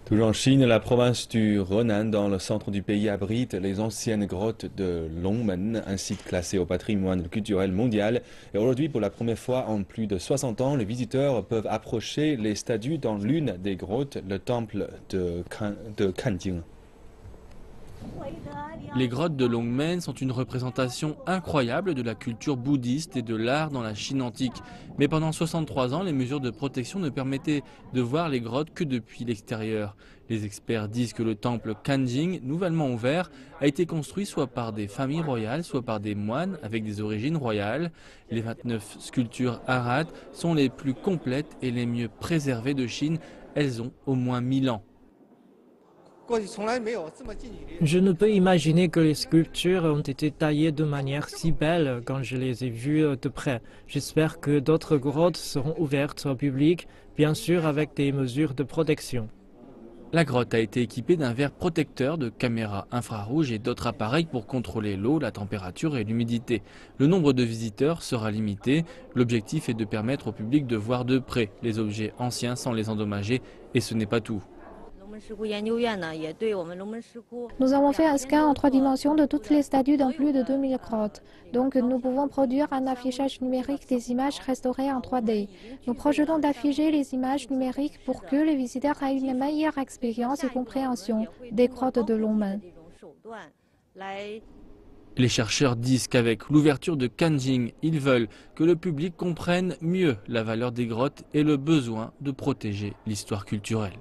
Toujours en Chine, la province du Henan, dans le centre du pays, abrite les anciennes grottes de Longmen, un site classé au patrimoine culturel mondial. Et aujourd'hui, pour la première fois en plus de 60 ans, les visiteurs peuvent approcher les statues dans l'une des grottes, le temple de Kanjing. Les grottes de Longmen sont une représentation incroyable de la culture bouddhiste et de l'art dans la Chine antique. Mais pendant 63 ans, les mesures de protection ne permettaient de voir les grottes que depuis l'extérieur. Les experts disent que le temple Kanjing, nouvellement ouvert, a été construit soit par des familles royales, soit par des moines avec des origines royales. Les 29 sculptures arates sont les plus complètes et les mieux préservées de Chine. Elles ont au moins 1000 ans. Je ne peux imaginer que les sculptures ont été taillées de manière si belle quand je les ai vues de près. J'espère que d'autres grottes seront ouvertes au public, bien sûr avec des mesures de protection. La grotte a été équipée d'un verre protecteur, de caméras infrarouges et d'autres appareils pour contrôler l'eau, la température et l'humidité. Le nombre de visiteurs sera limité. L'objectif est de permettre au public de voir de près les objets anciens sans les endommager, et ce n'est pas tout. Nous avons fait un scan en 3 dimensions de toutes les statues dans plus de 2000 grottes. Donc nous pouvons produire un affichage numérique des images restaurées en 3D. Nous projetons d'afficher les images numériques pour que les visiteurs aient une meilleure expérience et compréhension des grottes de Longmen. Les chercheurs disent qu'avec l'ouverture de Kanjing, ils veulent que le public comprenne mieux la valeur des grottes et le besoin de protéger l'histoire culturelle.